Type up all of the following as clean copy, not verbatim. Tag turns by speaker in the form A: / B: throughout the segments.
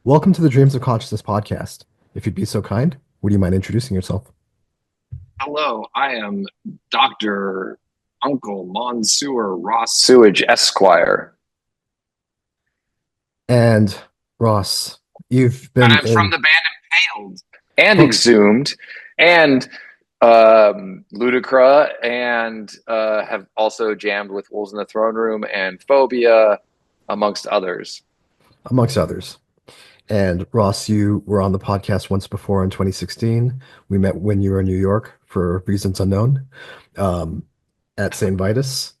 A: Welcome to the Dreams of Consciousness podcast. If you'd be so kind, would you mind introducing yourself?
B: Hello, I am Dr. Uncle Monsieur Ross Sewage Esquire.
A: And Ross, you've
B: And
A: been
B: I'm from
A: a
B: the band Impaled and
A: oh,
B: Exhumed and Ludacra and have also jammed with Wolves in the Throne Room and Phobia, amongst others.
A: amongst others. And Ross, you were on the podcast once before in 2016. We met when you were in New York for reasons unknown, um, at St. Vitus.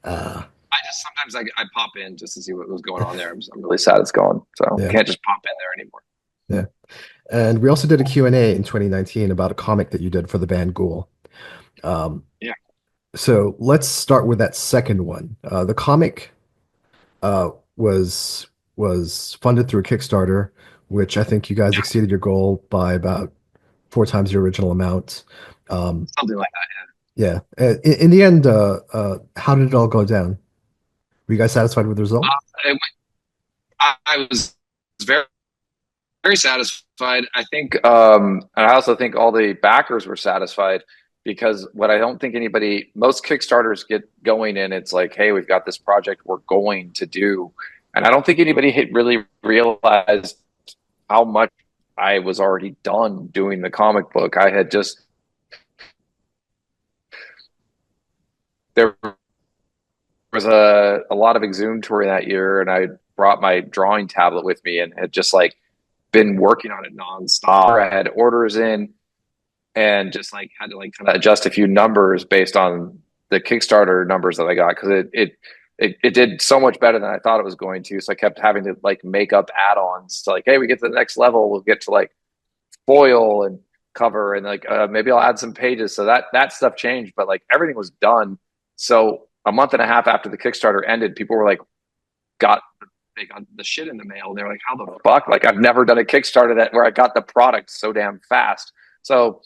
A: Uh,
B: I just sometimes I pop in just to see what was going on there. I'm really sad it's gone. So
A: yeah,
B: can't just pop in there anymore.
A: yeah. And we also did a Q&A in 2019 about a comic that you did for the band Ghoul. Um,
B: Yeah.
A: so let's start with that second one. The comic uh, was was funded through a Kickstarter, which I think you guys
B: Yeah.
A: exceeded your goal by about four times your original amount. Um,
B: Something like that.
A: yeah. In the end, how did it all go down? Were you guys satisfied with the result?
B: Yeah. I was very very satisfied. I think, and I also think all the backers were satisfied because what I don't think most Kickstarters get going and it's like, hey, we've got this project we're going to do. And I don't think anybody had really realized how much I was already done doing the comic book. I had just, there was a lot of Exhumed touring that year and I brought my drawing tablet with me and had just like been working on it nonstop. I had orders in and just like had to like kind of adjust a few numbers based on the Kickstarter numbers that I got because it did so much better than I thought it was going to. So I kept having to like make up add-ons to like, hey, we get to the next level, we'll get to like foil and cover and like maybe I'll add some pages. So that stuff changed, but like everything was done. So a month and a half after the Kickstarter ended, people were like, got they got the shit in the mail. They're like, how the fuck? Like I've never done a Kickstarter that where I got the product so damn fast. So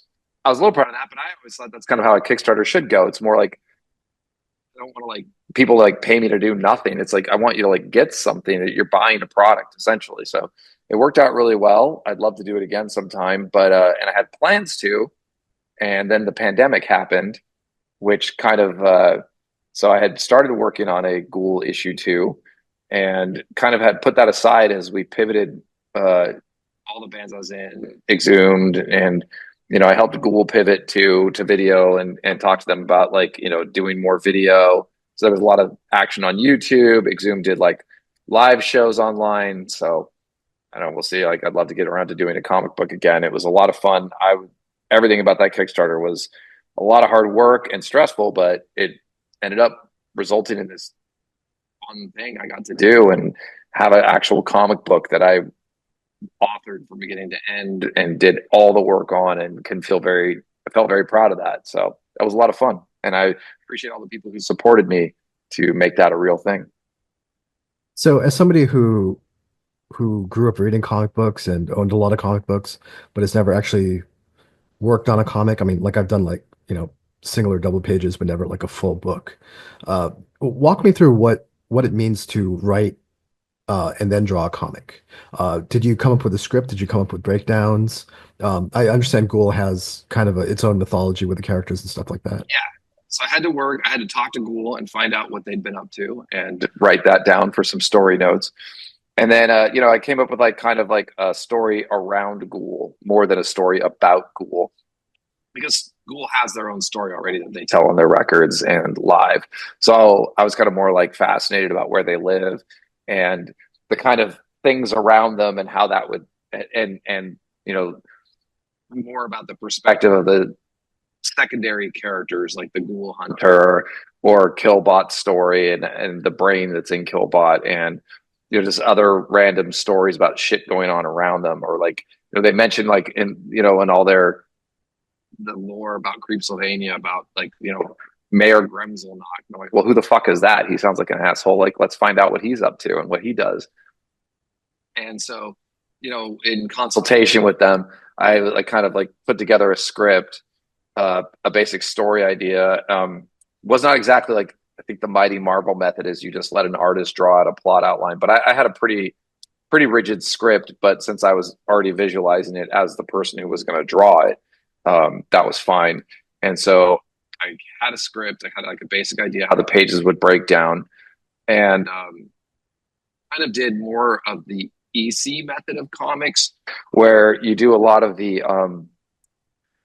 B: I was a little proud of that, but I always thought that's kind of how a Kickstarter should go. It's more like I don't want to like people like pay me to do nothing. It's like I want you to like get something that you're buying a product essentially. So it worked out really well. I'd love to do it again sometime, but and I had plans to, and then the pandemic happened, which kind of so I had started working on a Ghoul issue 2 and kind of had put that aside as we pivoted all the bands I was in, Exhumed, and I helped Google pivot to video and talk to them about like doing more video. So there was a lot of action on YouTube. Exhumed did like live shows online. So I don't know, we'll see. Like I'd love to get around to doing a comic book again. It was a lot of fun. Everything about that Kickstarter was a lot of hard work and stressful, but it ended up resulting in this fun thing I got to do and have an actual comic book that I authored from beginning to end and did all the work on and I felt very proud of that. So that was a lot of fun. And I appreciate all the people who supported me to make that a real thing.
A: So, as somebody who grew up reading comic books and owned a lot of comic books, but has never actually worked on a comic. I mean, like I've done like, single or double pages, but never like a full book. Walk me through what it means to write and then draw a comic. Did you come up with a script? Did you come up with breakdowns? I understand Ghoul has kind of its own mythology with the characters and stuff like that.
B: Yeah. So I had to talk to Ghoul and find out what they'd been up to and write that down for some story notes. And then, I came up with like kind of like a story around Ghoul more than a story about Ghoul because Ghoul has their own story already that they tell on their records and live. So I was kind of more like fascinated about where they live and the kind of things around them and how that would, and, more about the perspective of the secondary characters like the Ghoul Hunter or Killbot's story and the brain that's in Killbot and just other random stories about shit going on around them or like they mentioned like in all their the lore about Creepsylvania about like Mayor Gremselnock. I'm like, well, who the fuck is that? He sounds like an asshole. Like, let's find out what he's up to and what he does. And so, in consultation with them, I like kind of like put together a script, a basic story idea. Was not exactly like I think the Mighty Marvel method is you just let an artist draw out a plot outline, but I had a pretty pretty rigid script, but since I was already visualizing it as the person who was going to draw it, that was fine. And so I had a script. I had like a basic idea how the pages would break down, and kind of did more of the EC method of comics, where you do a lot of the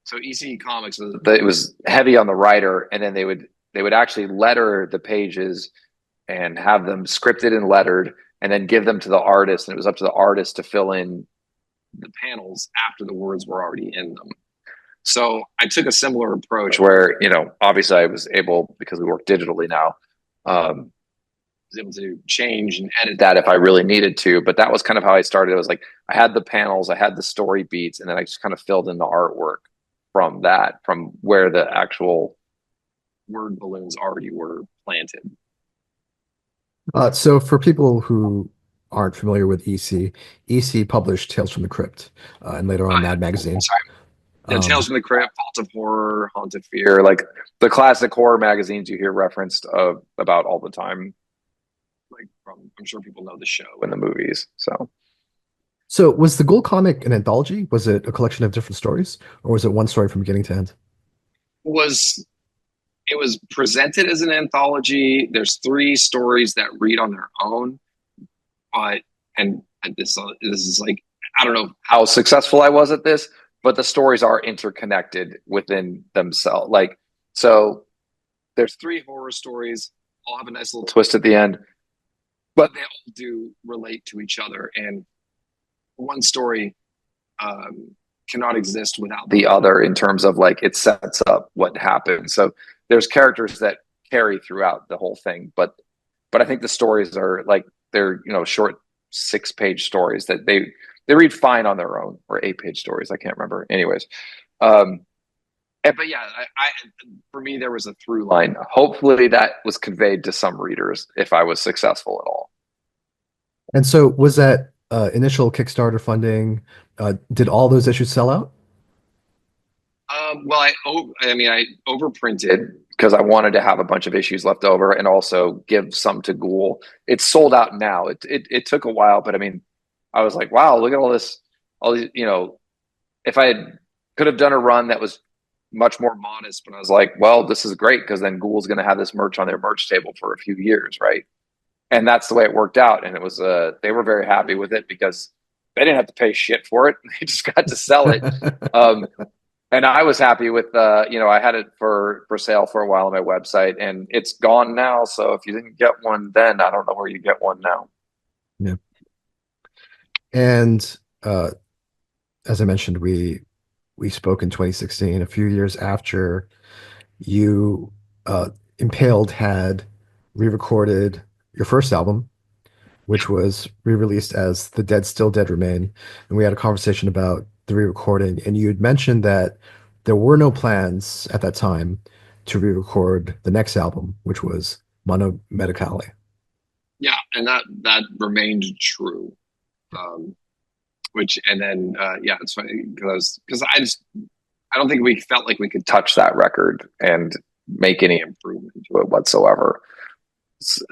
B: so EC comics it was heavy on the writer, and then they would actually letter the pages and have them scripted and lettered, and then give them to the artist, and it was up to the artist to fill in the panels after the words were already in them. So I took a similar approach where, obviously I was able, because we work digitally now, was able to change and edit that if I really needed to. But that was kind of how I started. It was like I had the panels, I had the story beats, and then I just kind of filled in the artwork from that, from where the actual word balloons already were planted.
A: So for people who aren't familiar with EC, EC published Tales from the Crypt, and later on Mad Magazine.
B: Sorry. Yeah, Tales
A: Um,
B: from the Crypt, Vault of Horror, Haunted Fear, like the classic horror magazines you hear referenced about all the time. Like I'm sure people know the show and the movies. So
A: so was the Ghoul comic an anthology? Was it a collection of different stories, or was it one story from beginning to end?
B: was it was presented as an anthology. There's three stories that read on their own, but and this is like, I don't know how successful I was at this, but the stories are interconnected within themselves. Like, so there's three horror stories, all have a nice little twist at the end, but they all do relate to each other. And one story um, cannot exist without the other in terms of like it sets up what happens. So there's characters that carry throughout the whole thing, but I think the stories are like they're short 6-page stories that they read fine on their own, or 8-page stories. I can't remember. Anyways, um, but yeah, I for me there was a through line. Hopefully that was conveyed to some readers if I was successful at all.
A: And so was that initial Kickstarter funding, did all those issues sell out?
B: Well, I mean, I overprinted because I wanted to have a bunch of issues left over and also give some to Ghoul. It's sold out now. It took a while, but I mean, I was like, wow, look at all this, all these, if I could have done a run that was much more modest, but I was like, well, this is great because then Ghoul's going to have this merch on their merch table for a few years, right? And that's the way it worked out. And it was, they were very happy with it because they didn't have to pay shit for it. They just got to sell it. Um, and I was happy with I had it for sale for a while on my website, and it's gone now. So if you didn't get one then, I don't know where you get one now.
A: Yeah. And as I mentioned, we spoke in 2016, a few years after you Impaled had re-recorded your first album, which was re-released as The Dead Still Dead Remain. And we had a conversation about the re-recording, and you had mentioned that there were no plans at that time to re-record the next album, which was Mono Medicale.
B: Yeah, and that remained true. Um, which and then yeah, it's funny because I don't think we felt like we could touch that record and make any improvement to it whatsoever.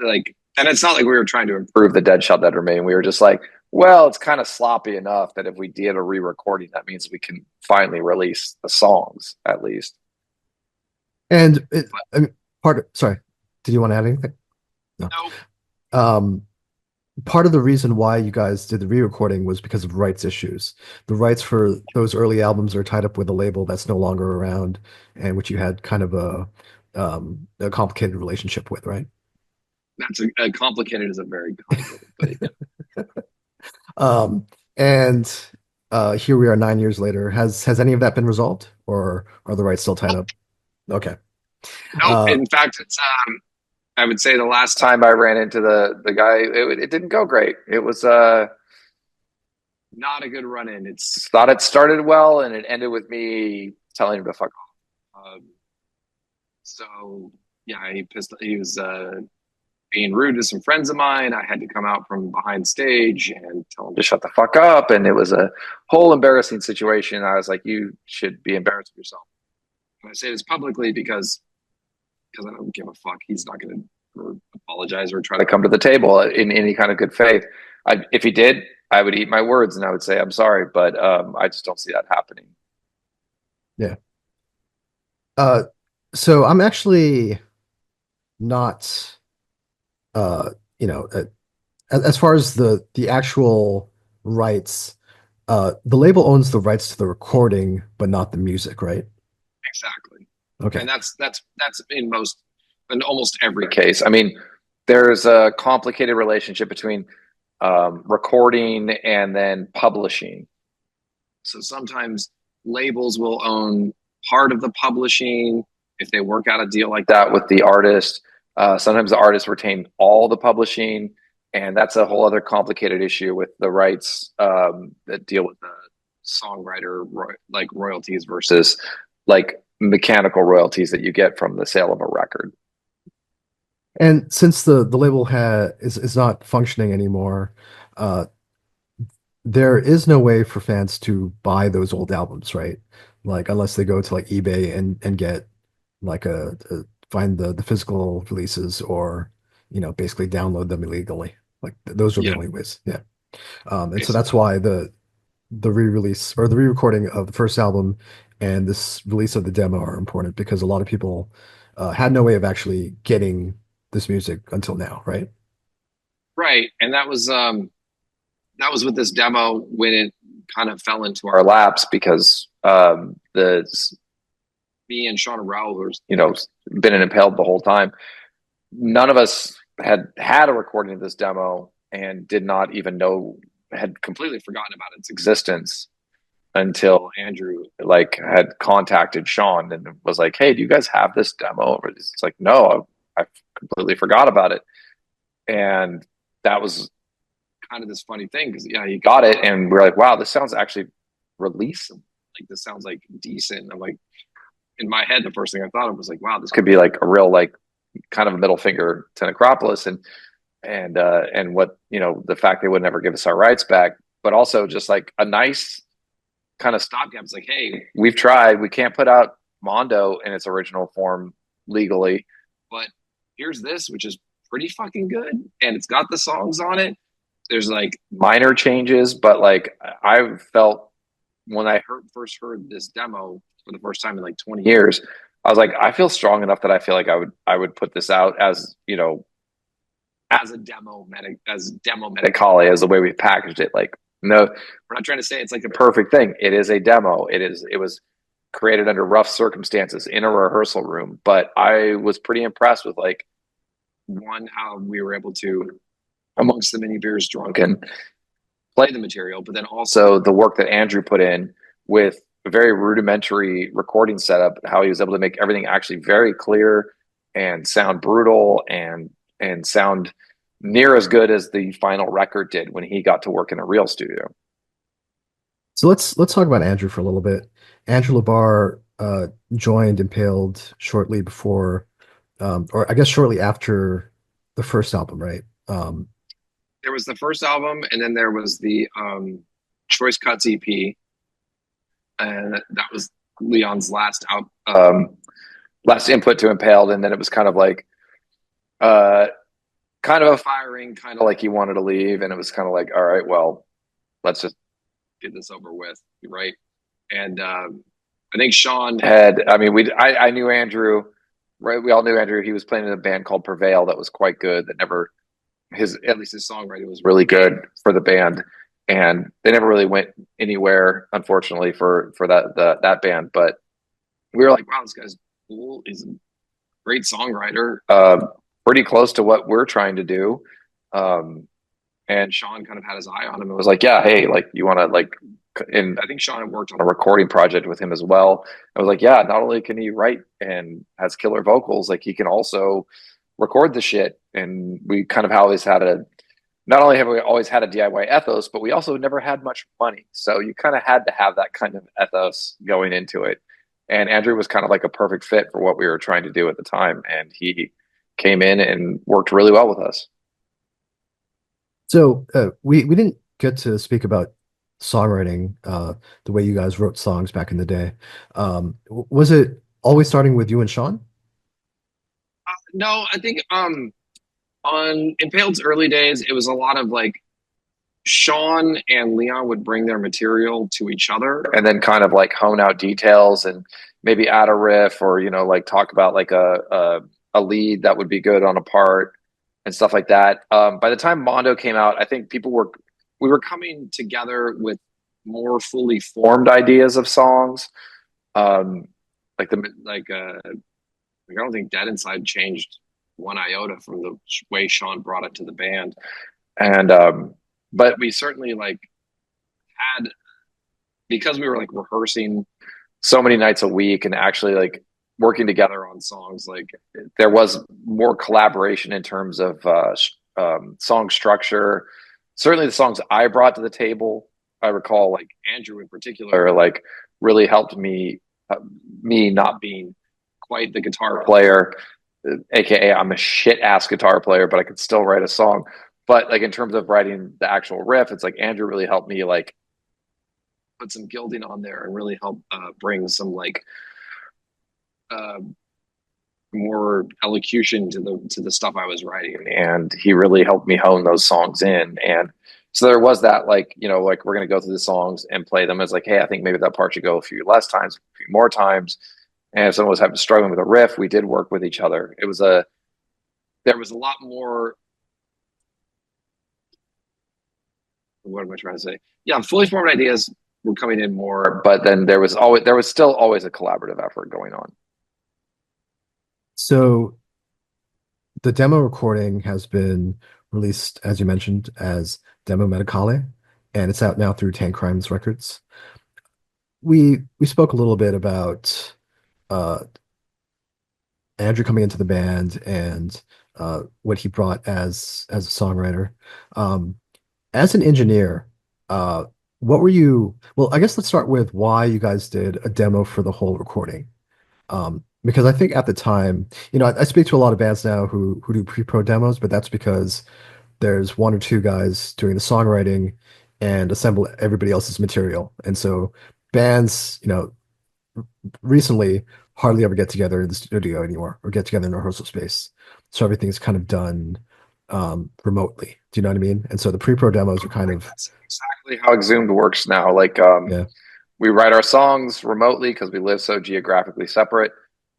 B: And it's not like we were trying to improve the Dead Shall Dead Remain. We were just like, well, it's kind of sloppy enough that if we did a re-recording, that means we can finally release the songs at least.
A: And I mean, sorry, did you want to add anything? No.
B: No,
A: Um, Part of the reason why you guys did the re-recording was because of rights issues. The rights for those early albums are tied up with a label that's no longer around, and which you had kind of a complicated relationship with, right?
B: that's a complicated is a very kind way to put it.
A: Um, and here we are 9 years later. Has any of that been resolved, or are the rights still tied up? Okay.
B: Nope.
A: Uh,
B: In fact, it's I would say the last time I ran into the guy, it didn't go great. It was not a good run in. It's thought it started well and it ended with me telling him to fuck off. So yeah, he was being rude to some friends of mine. I had to come out from behind stage and tell him to shut the fuck up. And it was a whole embarrassing situation. I was like, you should be embarrassed of yourself. And I say this publicly because I don't give a fuck. He's not going to apologize or try to come to the table in any kind of good faith. If he did, I would eat my words and I would say I'm sorry, but I just don't see that happening.
A: Yeah. Uh, so I'm actually not, uh, you know, as far as the actual rights, the label owns the rights to the recording, but not the music, right?
B: Exactly.
A: Okay.
B: And that's in almost every case. I mean, there's a complicated relationship between recording and then publishing. So sometimes labels will own part of the publishing if they work out a deal like that with the artist. Sometimes the artist retain all the publishing, and that's a whole other complicated issue with the rights that deal with the songwriter like royalties versus like mechanical royalties that you get from the sale of a record.
A: And since the label ha is not functioning anymore, uh, there is no way for fans to buy those old albums, right? Like unless they go to like eBay and get like find the physical releases or basically download them illegally. Like those are the
B: Yeah,
A: only ways. Yeah. And so that's
B: basically.
A: why the re-release or the re-recording of the first album and this release of the demo are important because a lot of people had no way of actually getting this music until now, right?
B: Right. And that was with this demo when it kind of fell into our laps because the me and Sean and Raul, who's been in Impaled the whole time, none of us had a recording of this demo and did not even know, had completely forgotten about its existence until Andrew like had contacted Sean and was like, "Hey, do you guys have this demo?" It's like, "No, I completely forgot about it." And that was kind of this funny thing because yeah, he got it, and we're like, "Wow, this sounds actually releasable. Like this sounds like decent." And I'm like, in my head, the first thing I thought of was like, "Wow, this could be like a real like kind of a middle finger to Necropolis," and what the fact they would never give us our rights back, but also just like a nice kind of stopgap. It's like, hey, we've tried. We can't put out Mondo in its original form legally, but here's this, which is pretty fucking good, and it's got the songs on it. There's like minor changes, but like I felt when first heard this demo for the first time in like 20 years, I was like, I feel strong enough that I feel like I would put this out as as a demo Medicale as the way we packaged it. Like, no, we're not trying to say it's like a perfect thing. It is a demo. It was created under rough circumstances in a rehearsal room. But I was pretty impressed with like one, how we were able to, amongst the many beers drunk, and play the material, but then also the work that Andrew put in with a very rudimentary recording setup, how he was able to make everything actually very clear and sound brutal and sound near as good as the final record did when he got to work in a real studio.
A: So let's talk about Andrew for a little bit. Andrew Labar joined Impaled shortly before, or I guess shortly after the first album, right?
B: There was the first album, and then there was the Choice Cuts EP, and that was Leon's last input to Impaled, and then it was kind of like uh, kind of a firing, kind of like he wanted to leave, and it was kind of like, all right, well, let's just get this over with, right? And I think Sean had, I mean, I knew Andrew, right? We all knew Andrew. He was playing in a band called Prevail that was quite good. That never, at least his songwriting was really good for the band, and they never really went anywhere, unfortunately, for that band. But we were like, wow, this guy's cool. He's a great songwriter, pretty close to what we're trying to do. Um, and Sean kind of had his eye on him and was like, yeah, hey, like you want to like, and I think Sean had worked on a recording project with him as well. I was like, yeah, not only can he write and has killer vocals, like he can also record the shit. And we kind of always had not only have we always had a DIY ethos, but we also never had much money. So you kind of had to have that kind of ethos going into it. And Andrew was kind of like a perfect fit for what we were trying to do at the time. And he came in and worked really well with us.
A: So we didn't get to speak about songwriting, the way you guys wrote songs back in the day. Was it always starting with you and Sean?
B: No, I think On Impaled's early days, it was a lot of like Sean and Leon would bring their material to each other and then kind of like hone out details and maybe add a riff or like talk about like a lead that would be good on a part and stuff like that. By the time Mondo came out, I think we were coming together with more fully formed ideas of songs. Um, like the like I don't think Dead Inside changed one iota from the way Sean brought it to the band. And but we certainly like had because we were like rehearsing so many nights a week and actually like working together on songs, like there was more collaboration in terms of song structure. Certainly the songs I brought to the table, I recall like Andrew in particular like really helped uh, me not being quite the guitar player, aka I'm a shit ass guitar player, but I could still write a song. But like in terms of writing the actual riff, it's like Andrew really helped me like put some gilding on there and really help bring some like uh, more elocution to the stuff I was writing, and he really helped me hone those songs in. And so there was that like like we're gonna go through the songs and play them as like, hey, I think maybe that part should go a few less times, a few more times. And if someone was having struggling with a riff, we did work with each other. It was a There was a lot more. What am I trying to say? Yeah, fully formed ideas were coming in more, but then there was still always a collaborative effort going on.
A: So the demo recording has been released, as you mentioned, as Demo Medicale, and it's out now through Tank Crimes Records. We spoke a little bit about uh, Andrew coming into the band and what he brought as a songwriter. Um, as an engineer, uh, what were you? Well, I guess let's start with why you guys did a demo for the whole recording. Because I think at the time, I speak to a lot of bands now who do pre-pro demos, but that's because there's one or two guys doing the songwriting and assemble everybody else's material. And so bands, recently hardly ever get together in the studio anymore or get together in a rehearsal space. So everything's kind of done remotely. Do you know what I mean? And so the pre-pro demos are kind of,
B: That's exactly how Exhumed works now. Like
A: yeah.
B: we write our songs remotely because we live so geographically separate,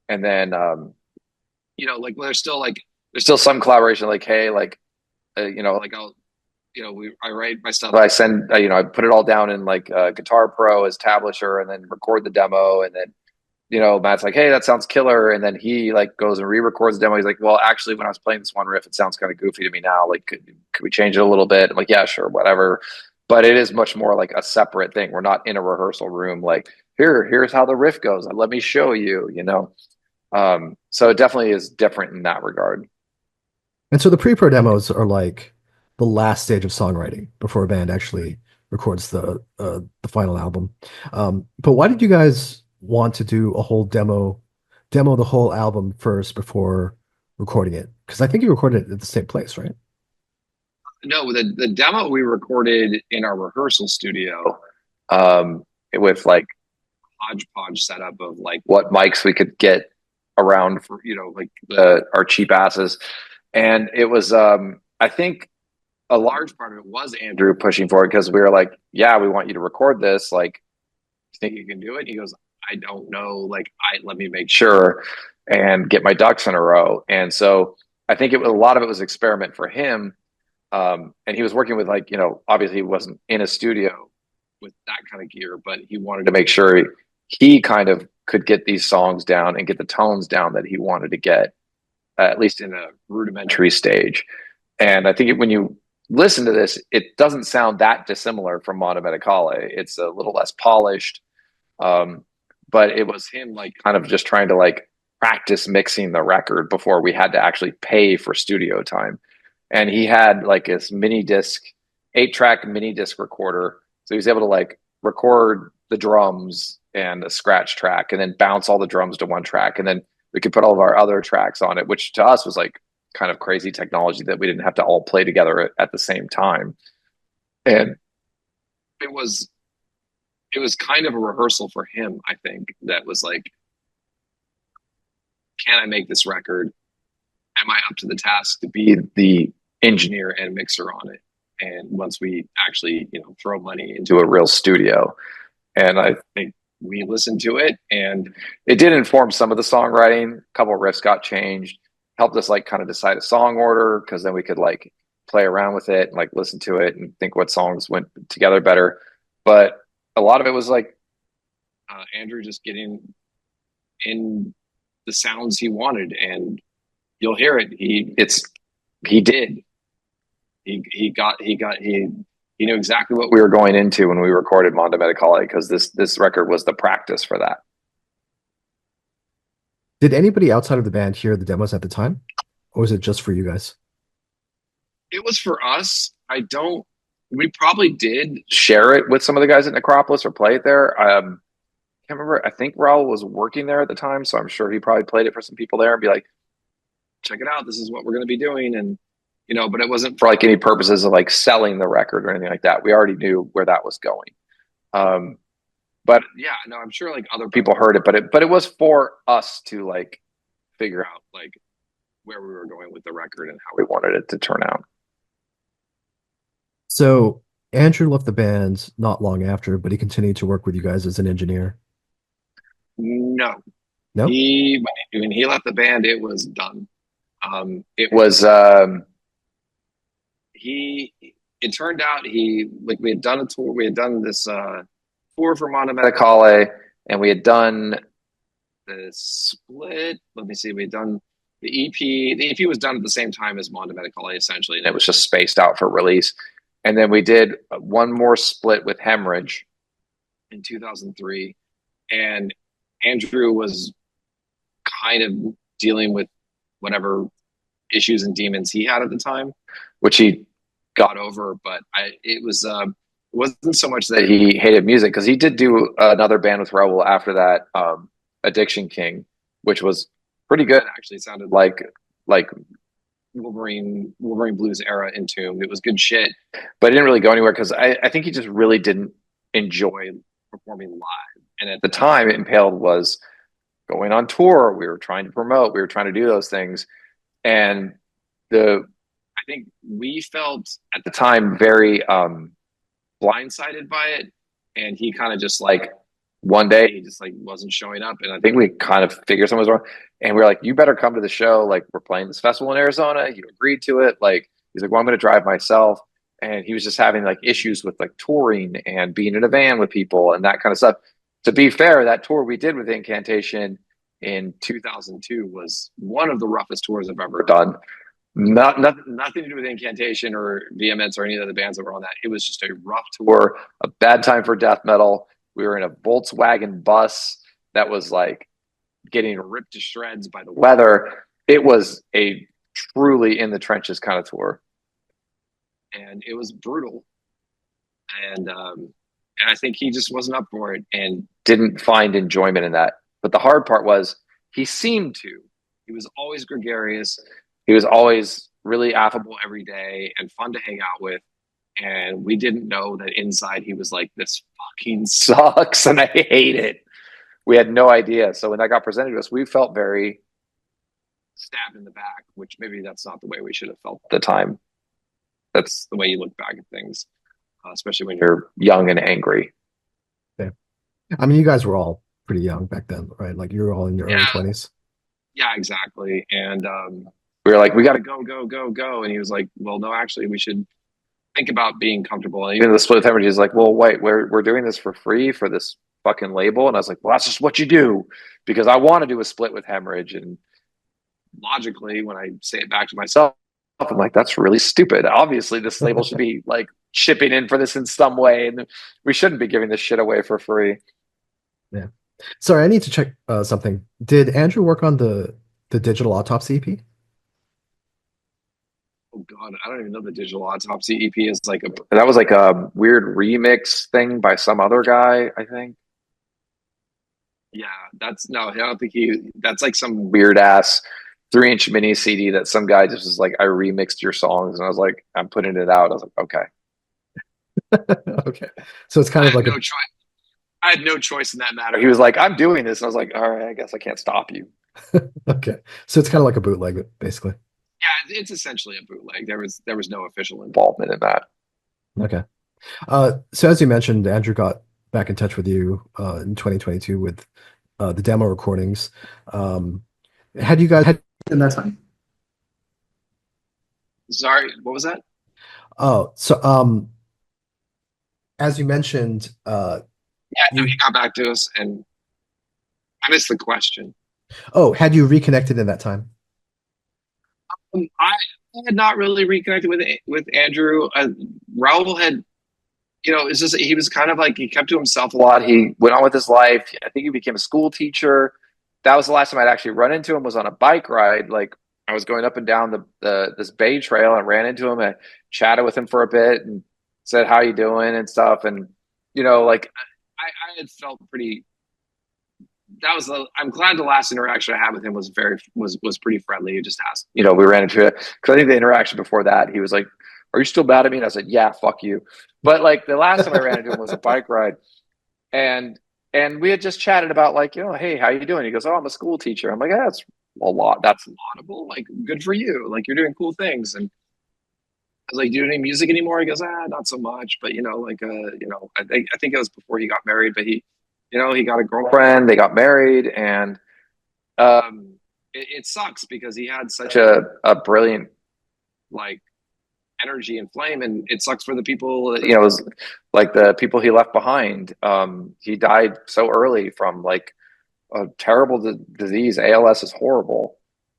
B: and then like there's still some collaboration. Like hey, like like I'll I write my stuff. I send I put it all down in like Guitar Pro as Tablature, and then record the demo, and then Matt's like, hey, that sounds killer. And then he like goes and re-records the demo. He's like, well, actually, when I was playing this one riff, it sounds kind of goofy to me now. Like, could we change it a little bit? I'm like, yeah, sure, whatever. But it is much more like a separate thing. We're not in a rehearsal room. Like, here's how the riff goes. Let me show you. So it definitely is different in that regard.
A: And so the pre-pro demos are like the last stage of songwriting before a band actually records the final album. But why did you guys want to do a whole demo the whole album first before recording it? Because I think you recorded it at the same place, right?
B: No, the demo we recorded in our rehearsal studio, um, with like hodgepodge setup of like what mics we could get around for like our cheap asses, and it was I think a large part of it was Andrew pushing for it because we were like, yeah, we want you to record this. Like, you think you can do it? And he goes, I don't know. Like, let me make sure and get my ducks in a row. And so I think a lot of it was experiment for him. And he was working with like, obviously he wasn't in a studio with that kind of gear, but he wanted to make sure he kind of could get these songs down and get the tones down that he wanted to get, at least in a rudimentary stage. And I think when you listen to this, it doesn't sound that dissimilar from Mono Medicale. It's a little less polished, um, but it was him like kind of just trying to like practice mixing the record before we had to actually pay for studio time. And he had like this mini disc, 8-track mini disc recorder, so he was able to like record the drums and a scratch track, and then bounce all the drums to one track, and then we could put all of our other tracks on it, which to us was like kind of crazy technology that we didn't have to all play together at the same time. And it was kind of a rehearsal for him, I think, that was like, can I make this record am I up to the task to be the engineer and mixer on it? And once we actually, throw money into a real studio, and I think we listened to it, and it did inform some of the songwriting. A couple of riffs got changed, helped us like kind of decide a song order because then we could like play around with it and like listen to it and think what songs went together better. But a lot of it was like Andrew just getting in the sounds he wanted, and you'll hear it. He did. He knew exactly what we were going into when we recorded Mondo Medicale because this record was the practice for that.
A: Did anybody outside of the band hear the demos at the time, or was it just for you guys?
B: It was for us. We probably did share it with some of the guys at Necropolis or play it there. Can't remember. I think Raul was working there at the time, so I'm sure he probably played it for some people there and be like, check it out. This is what we're going to be doing. And, but it wasn't for like any purposes of like selling the record or anything like that. We already knew where that was going. Um, but yeah, no, I'm sure like other people heard it, but it was for us to like figure out like where we were going with the record and how we wanted it to turn out.
A: So Andrew left the band not long after, but he continued to work with you guys as an engineer.
B: No,
A: No?
B: when he left the band, it was done. It was he. It turned out we had done a tour. We had done this tour for Mondo Medicale, and we had done the split. Let me see. We had done the EP. The EP was done at the same time as Mondo Medicale, essentially, and it was just spaced out for release. And then we did one more split with Hemorrhage in 2003, and Andrew was kind of dealing with whatever issues and demons he had at the time, which he got over. But it wasn't so much that he hated music because he did do another band with Rebel after that, Addiction King, which was pretty good. Actually, it sounded like Wolverine Blues era Entombed. It was good shit, but it didn't really go anywhere because I think he just really didn't enjoy performing live. And at the time, Impaled was going on tour. We were trying to promote. We were trying to do those things, and I think we felt at the time very blindsided by it, and he kind of just like one day he just like wasn't showing up, and I think we kind of figured something was wrong, and we were like, you better come to the show, like we're playing this festival in Arizona. You agreed to it. Like he's like, well, I'm going to drive myself, and he was just having like issues with like touring and being in a van with people and that kind of stuff. To be fair, that tour we did with Incantation in 2002 was one of the roughest tours I've ever done. Nothing to do with Incantation or VMS or any of the bands that were on that. It was just a rough tour, a bad time for death metal. We were in a Volkswagen bus that was like getting ripped to shreds by the weather. It was a truly in the trenches kind of tour, and it was brutal. And I think he just wasn't up for it and didn't find enjoyment in that. But the hard part was he seemed to. He was always gregarious. He was always really affable every day and fun to hang out with. And we didn't know that inside he was like, this fucking sucks and I hate it. We had no idea. So when that got presented to us, we felt very stabbed in the back, which maybe that's not the way we should have felt at the time. That's the way you look back at things, especially when you're young and angry.
A: Yeah. I mean, you guys were all pretty young back then, right? Like you were all in your early 20s.
B: Yeah, exactly. And we were like, we got to go, go, go, go. And he was like, well, no, actually, we should think about being comfortable. And even the split with Hemorrhage is like, well, wait, we're doing this for free for this fucking label. And I was like, well, that's just what you do because I want to do a split with Hemorrhage. And logically, when I say it back to myself, I'm like, that's really stupid. Obviously, this label should be like shipping in for this in some way. And we shouldn't be giving this shit away for free.
A: Yeah. Sorry, I need to check something. Did Andrew work on the Digital Autopsy EP?
B: Oh God, I don't even know the Digital Autopsy EP is like that was like a weird remix thing by some other guy, I think. Yeah, that's no, I don't think that's like some weird ass 3-inch mini CD that some guy just was like, I remixed your songs, and I was like, I'm putting it out. I was like, okay.
A: Okay. So it's kind of like
B: no choice. I had no choice in that matter. He was like, I'm doing this, and I was like, all right, I guess I can't stop you.
A: okay. So it's kind of like a bootleg, basically.
B: Yeah, it's essentially a bootleg. There was no official involvement in that.
A: Okay. So as you mentioned, Andrew got back in touch with you in 2022 with the demo recordings. Um, had you guys had in that time?
B: Sorry, what was that?
A: Oh, so as you mentioned,
B: Yeah, no, he
A: you
B: got back to us, and I missed the question.
A: had you reconnected in that time?
B: I had not really reconnected with Andrew. Raul had, it's just he was kind of like he kept to himself a lot. He went on with his life. I think he became a school teacher. That was the last time I'd actually run into him was on a bike ride. Like I was going up and down the this Bay Trail and ran into him and chatted with him for a bit and said how you doing and stuff. And like I had felt pretty I'm glad the last interaction I had with him was pretty friendly. He just asked, we ran into it because I think the interaction before that he was like, "Are you still mad at me?" And I said, "Yeah, fuck you." But like the last time I ran into him was a bike ride, and we had just chatted about like, hey, how you doing? He goes, "Oh, I'm a school teacher." I'm like, "Yeah, that's a lot. That's laudable. Like, good for you. Like, you're doing cool things." And I was like, "Do you do any music anymore?" He goes, not so much, but like, I think it was before he got married, but he got a girlfriend, they got married, and it sucks because he had such a brilliant like energy and flame, and it sucks for the people that, was like the people he left behind. He died so early from like a terrible disease. ALS is horrible.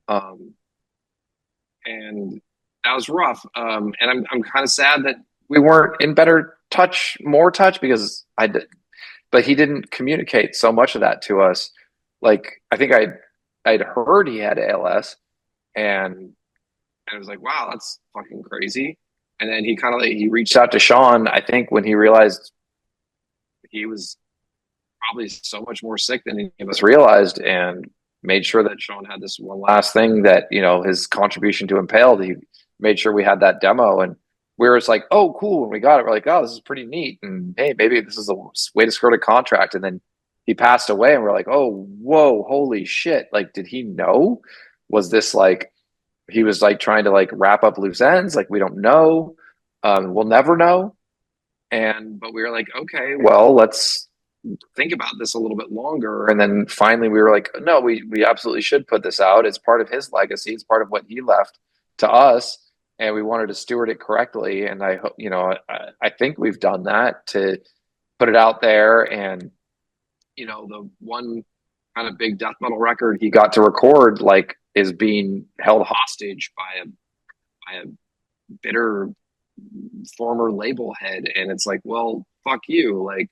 B: Um, and that was rough. And I'm kind of sad that we weren't in more touch because I did, but he didn't communicate so much of that to us. Like I think I'd heard he had ALS, and I was like, wow, that's fucking crazy. And then he kind of like he reached out to Sean, I think, when he realized he was probably so much more sick than any of us realized, and made sure that Sean had this one last thing that, his contribution to Impaled. He made sure we had that demo, and we were just like, oh, cool. When we got it, we're like, oh, this is pretty neat. And hey, maybe this is a way to skirt a contract. And then he passed away, and we're like, oh, whoa, holy shit. Like, did he know? Was this like, he was like trying to like wrap up loose ends? Like, we don't know. We'll never know. But we were like, okay, well, let's think about this a little bit longer. And then finally we were like, no, we absolutely should put this out. It's part of his legacy. It's part of what he left to us. And we wanted to steward it correctly. And I hope, I think we've done that to put it out there. And, the one kind of big death metal record he got to record, like, is being held hostage by a bitter former label head. And it's like, well, fuck you. Like,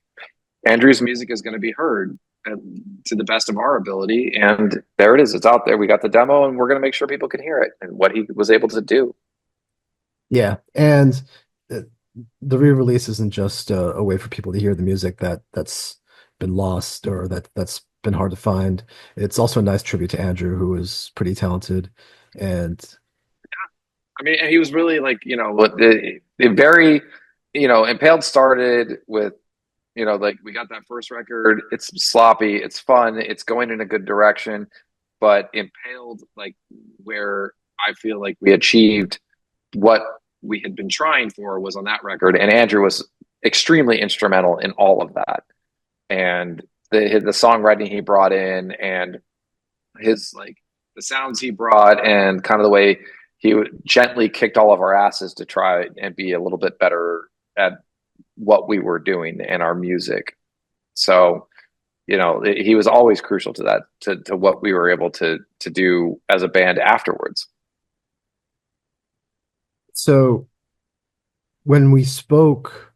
B: Andrew's music is going to be heard to the best of our ability. And there it is. It's out there. We got the demo, and we're going to make sure people can hear it and what he was able to do.
A: Yeah, and uh, the re-release isn't just a way for people to hear the music that's been lost or that's been hard to find. It's also a nice tribute to Andrew, who is pretty talented, and
B: I mean, he was really like, the very, Impaled started with, like we got that first record. It's sloppy. It's fun. It's going in a good direction. But Impaled, like where I feel like we achieved what we had been trying for was on that record. And Andrew was extremely instrumental in all of that. And the songwriting he brought in, and his like the sounds he brought, and kind of the way he gently kicked all of our asses to try and be a little bit better at what we were doing in our music. So, he was always crucial to that, to what we were able to do as a band afterwards.
A: so when we spoke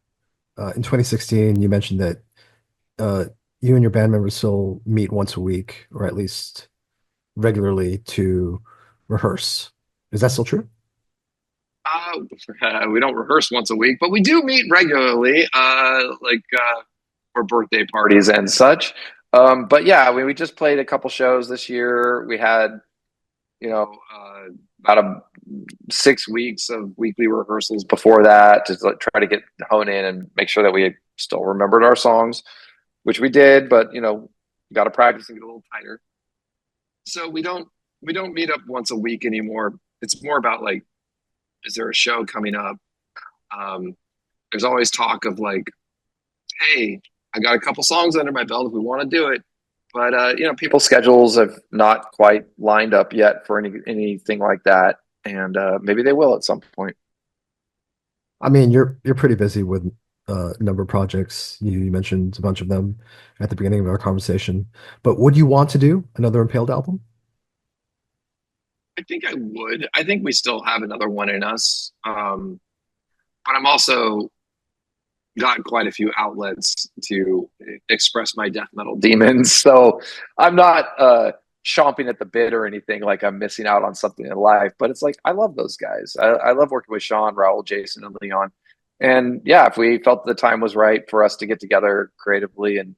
A: in 2016, you mentioned that uh, you and your band members still meet once a week, or at least regularly to rehearse. Is that still true?
B: We don't rehearse once a week, but we do meet regularly, for birthday parties and such. But yeah, we just played a couple shows this year. We had, about 6 weeks of weekly rehearsals before that to like, try to get hone in and make sure that we still remembered our songs, which we did. But you got to practice and get a little tighter. So we don't meet up once a week anymore. it's more about like, is there a show coming up? Um, there's always talk of like, hey, I got a couple songs under my belt if we want to do it. But people's schedules have not quite lined up yet for anything like that, and maybe they will at some point.
A: I mean, you're pretty busy with a number of projects. You mentioned a bunch of them at the beginning of our conversation. But would you want to do another Impaled album?
B: I think I would. I think we still have another one in us, but I'm also got quite a few outlets to express my death metal demons. So I'm not chomping at the bit or anything like I'm missing out on something in life. But it's like I love those guys. I love working with Sean, Raul, Jason, and Leon. And yeah, if we felt the time was right for us to get together creatively and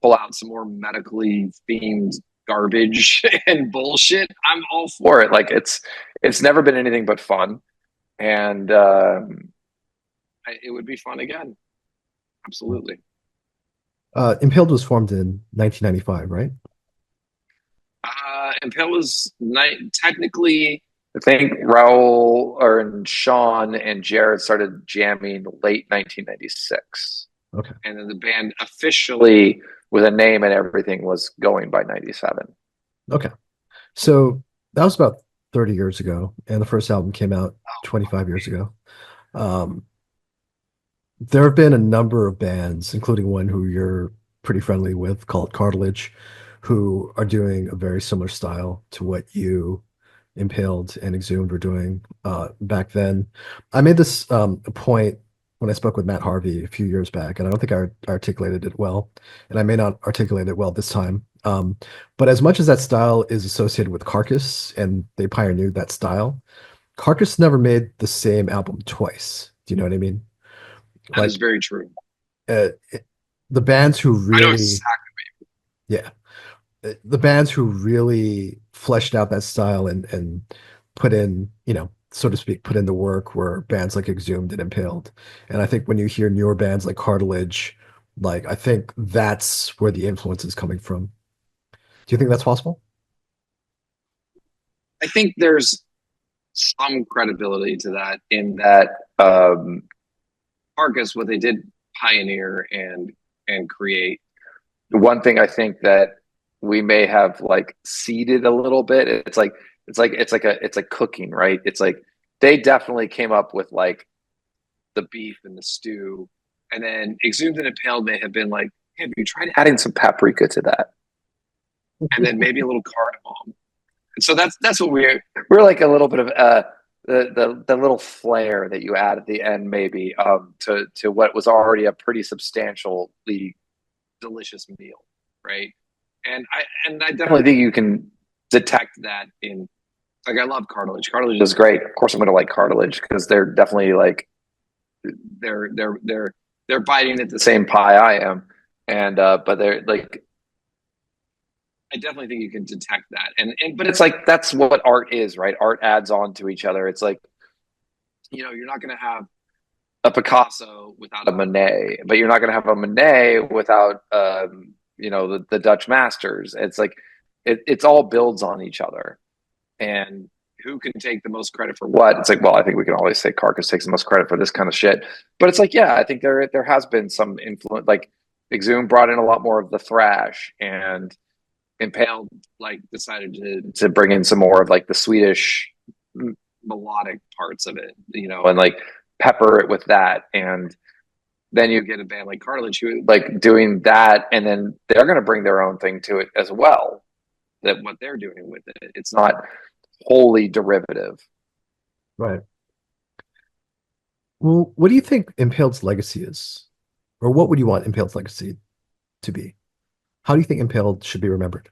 B: pull out some more medically themed garbage and bullshit, I'm all for it. Like it's never been anything but fun, and it would be fun again. Absolutely.
A: Impaled was formed in 1995, right?
B: Impale was technically, I think Raul or Sean and Jared started jamming late 1996.
A: Okay.
B: And then the band officially, with a name and everything, was going by 97.
A: Okay. So that was about 30 years ago, and the first album came out 25 years ago. Um, there have been a number of bands, including one who you're pretty friendly with, called Cartilage, who are doing a very similar style to what you, Impaled, and Exhumed were doing back then. I made this a point when I spoke with Matt Harvey a few years back, and I don't think I articulated it well, and I may not articulate it well this time. But as much as that style is associated with Carcass, and they pioneered that style, Carcass never made the same album twice. Do you know what I mean?
B: That is
A: Like
B: very true.
A: uh, the bands who
B: I know
A: really,
B: exactly.
A: yeah, the bands who really fleshed out that style and put in, so to speak, put in the work were bands like Exhumed and Impaled. And I think when you hear newer bands like Cartilage, like I think that's where the influence is coming from. Do you think that's possible?
B: I think there's some credibility to that in that Arcus, what they did pioneer and create. One thing I think that we may have like seeded a little bit. It's like cooking, right? It's like they definitely came up with like the beef and the stew, and then Exhumed and Impaled may have been like, hey, have you tried adding some paprika to that, and then maybe a little cardamom. And so that's what we're like a little bit of the little flair that you add at the end, maybe to what was already a pretty substantially delicious meal, right? And I definitely think you can detect that in like I love cartilage. Cartilage is great. Of course, I'm gonna like cartilage because they're definitely like they're they're they're they're biting at the same pie I am, and but they're like I definitely think you can detect that, and but it's like that's what art is, right? Art adds on to each other. It's like you're not gonna have a Picasso without a Monet, but you're not going to have a Monet without, the Dutch masters. It's like it's all builds on each other, and who can take the most credit for what? It's like, well, I think we can always say Carcass takes the most credit for this kind of shit, but it's like, yeah, I think there has been some influence. Like Exhumed brought in a lot more of the thrash, and Impaled like decided to bring in some more of like the Swedish melodic parts of it, and like pepper it with that. And then you get a band like Cartilage who like doing that, and then they're going to bring their own thing to it as well. That what they're doing with it, it's not wholly derivative.
A: Right. Well, what do you think Impaled's legacy is? Or what would you want Impaled's legacy to be? How do you think Impaled should be remembered?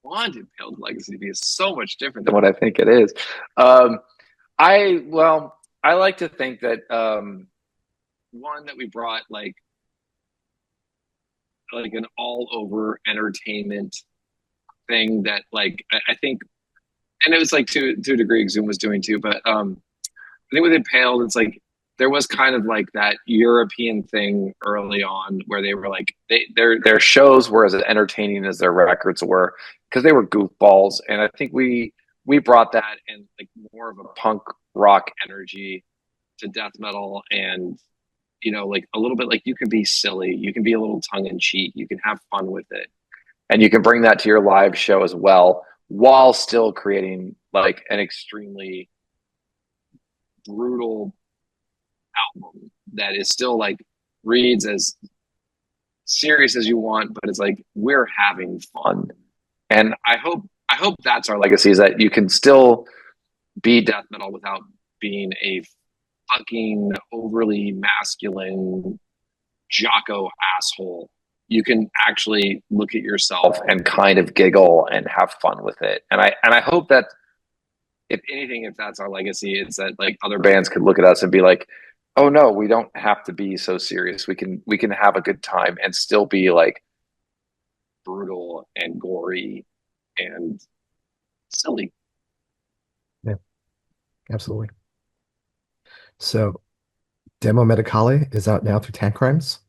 B: Want Impaled legacy to be so much different than what I think it is. Um, I like to think that one that we brought like an all over entertainment thing that like I think, and it was like to a degree Zoom was doing too, but I think with Impaled, it's like there was kind of like that European thing early on where they were like their shows were as entertaining as their records were because they were goofballs, and I think we we brought that and like more of a punk rock energy to death metal, and like a little bit like you can be silly, you can be a little tongue in cheek, you can have fun with it, and you can bring that to your live show as well, while still creating like an extremely brutal album that is still like reads as serious as you want, but it's like we're having fun. And I hope that's our legacy, is that you can still be death metal without being a fucking overly masculine jocko asshole. You can actually look at yourself and kind of giggle and have fun with it. And I hope that if anything, if that's our legacy, it's that like other bands could look at us and be like, oh no, we don't have to be so serious. We can have a good time and still be like brutal and gory and silly.
A: Yeah, absolutely. So, Demo Medicale is out now through Tank Crimes.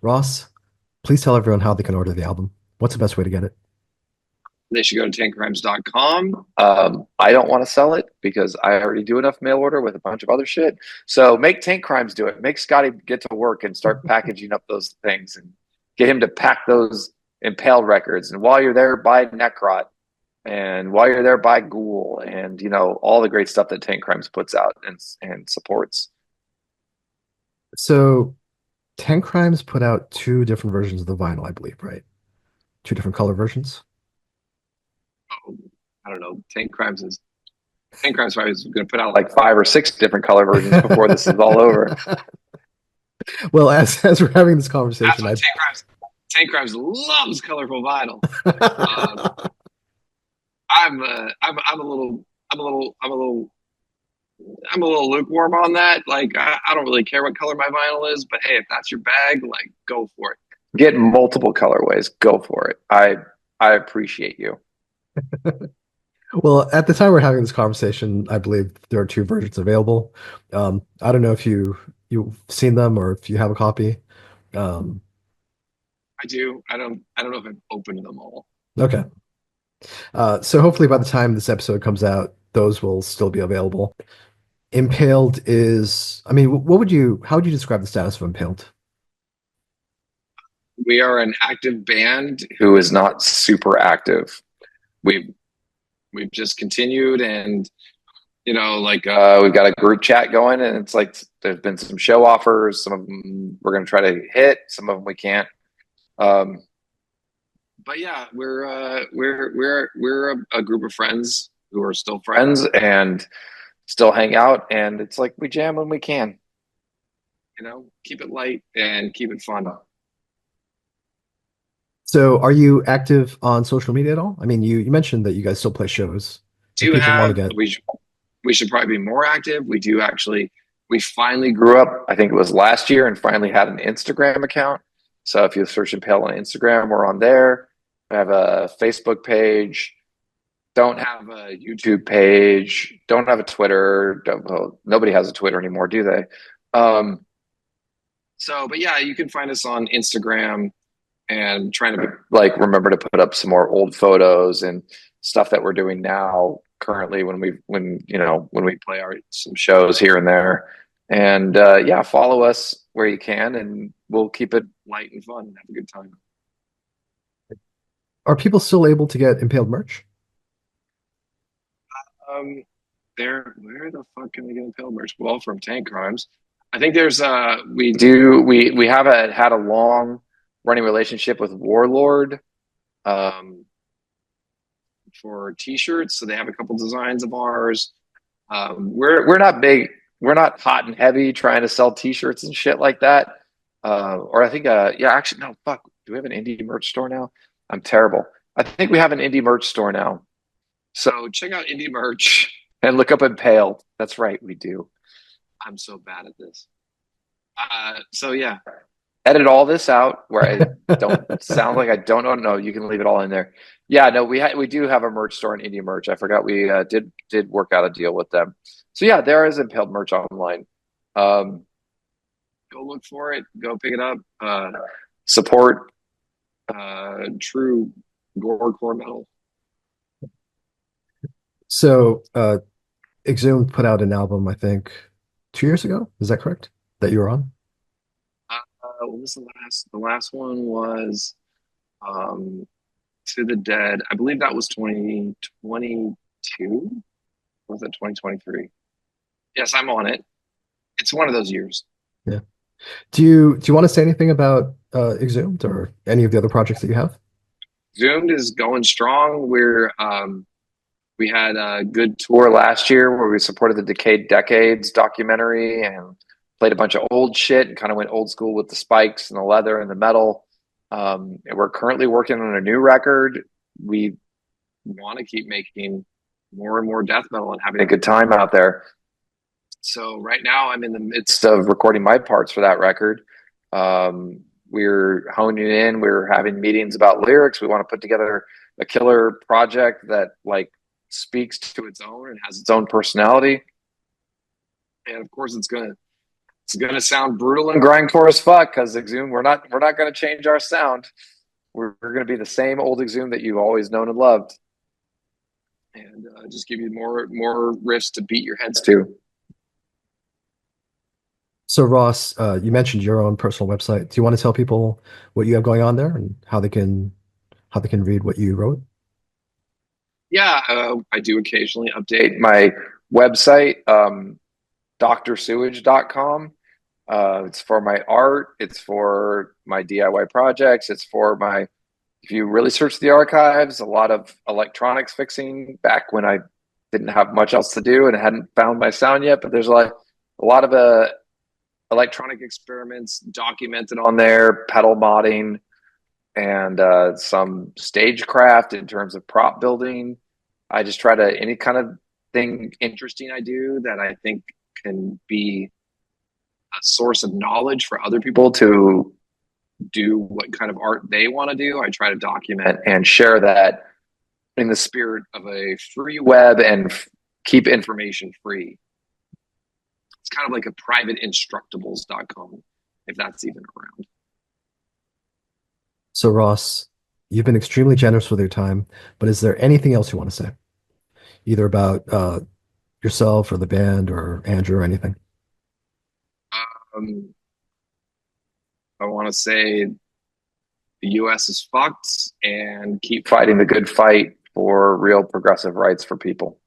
A: Ross, please tell everyone how they can order the album. What's the best way to get it?
B: They should go to tankcrimes.com. I don't want to sell it because I already do enough mail order with a bunch of other shit. So make Tank Crimes do it. Make Scotty get to work and start packaging up those things and get him to pack those Impaled records. And while you're there, buy Necrot. And while you're there, buy Ghoul and all the great stuff that Tank Crimes puts out and supports.
A: So, Tank Crimes put out two different versions of the vinyl, I believe, right? Two different color versions.
B: Oh, I don't know. Tank Crimes probably is going to put out like 5 or 6 different color versions before this is all over.
A: Well, as we're having this
B: That's
A: conversation,
B: what
A: I
B: Tank Crimes loves colorful vinyl. Um, I'm a little I'm a little I'm a little I'm a little lukewarm on that. Like I don't really care what color my vinyl is, but hey, if that's your bag, like go for it. Get multiple colorways. Go for it. I appreciate you.
A: well, at the time we're having this conversation, I believe there are two versions available. I don't know if you've seen them or if you have a copy. Um,
B: I do. I don't know if I've opened them all.
A: okay. So hopefully by the time this episode comes out, those will still be available. Impaled is, I mean, how would you describe the status of Impaled?
B: We are an active band who is not super active. We've we've just continued, and like we've got a group chat going, and it's like there's been some show offers. Some of them we're going to try to hit, some of them we can't. Um, but yeah, we're a group of friends who are still friends and still hang out, and it's like we jam when we can. Keep it light and keep it fun.
A: So are you active on social media at all? I mean, you mentioned that you guys still play shows. If
B: Do
A: people want to
B: have
A: get
B: we should probably be more active. We do actually. We finally grew up. I think it was last year, and finally had an Instagram account. So if you search Impale on Instagram, we're on there. We have a Facebook page. Don't have a YouTube page. Don't have a Twitter. Well, nobody has a Twitter anymore, do they? Um, but yeah, you can find us on Instagram, and trying to like remember to put up some more old photos and stuff that we're doing now currently when we play our some shows here and there. And yeah, follow us where you can, and we'll keep it light and fun and have a good time.
A: are people still able to get Impaled merch?
B: Um, where the fuck can they get Impale merch? Well, from Tank Crimes. I think there's we have had a long running relationship with Warlord um for t-shirts, so they have a couple designs of ours. We're not big, we're not hot and heavy trying to sell t-shirts and shit like that. Or I think yeah, actually no, fuck. Do we have an indie merch store now? I'm terrible. I think we have an indie merch store now. So check out indie merch and look up Impaled. That's right, we do. I'm so bad at this. So yeah, edit all this out where I don't sound like I don't know. No, you can leave it all in there. Yeah, no, we do have a merch store in Indie Merch. I forgot we did work out a deal with them. So yeah, there is Impaled merch online. Um, go look for it. Go pick it up. Support true gore core metal.
A: So, Exhumed put out an album, I think, 2 years ago. Is that correct? That you were on?
B: What was the last? The last one was um, To the Dead. I believe that was 2022. Or was it 2023? Yes, I'm on it. It's one of those years.
A: Yeah. Do you want to say anything about Exhumed or any of the other projects that you have?
B: Zoomed is going strong. We had a good tour last year where we supported the Decayed Decades documentary and played a bunch of old shit and kind of went old school with the spikes and the leather and the metal. And we're currently working on a new record. We want to keep making more and more death metal and having a good time out there. So right now I'm in the midst of recording my parts for that record. We're honing in. We're having meetings about lyrics. We want to put together a killer project that like speaks to its own and has its own personality. And of course, it's gonna sound brutal and grindcore as fuck because Exhumed, we're not gonna change our sound. We're gonna be the same old Exhumed that you've always known and loved, and just give you more riffs to beat your heads to.
A: So, Ross, you mentioned your own personal website. Do you want to tell people what you have going on there and how they can read what you wrote?
B: Yeah, I do occasionally update my website, drsewage.com. It's for my art, it's for my DIY projects, it's for my, if you really search the archives, a lot of electronics fixing back when I didn't have much else to do and hadn't found my sound yet. But there's a lot of electronic experiments documented on there, pedal modding, and some stagecraft in terms of prop building. I just try to, any kind of thing interesting I do that I think can be a source of knowledge for other people to do what kind of art they want to do. I try to document and share that in the spirit of a free web and keep information free. It's kind of like a private instructables.com, if that's even around.
A: So, Ross, you've been extremely generous with your time, but is there anything else you want to say, either about yourself or the band or Andrew or anything?
B: Um, I want to say the US is fucked and keep fighting the good fight for real progressive rights for people.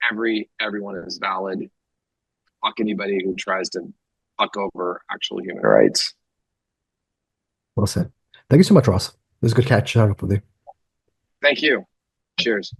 B: Everyone is valid. Fuck anybody who tries to fuck over actual human rights.
A: Well said. Thank you so much, Ross. It was good catching up with you.
B: Thank you. Cheers.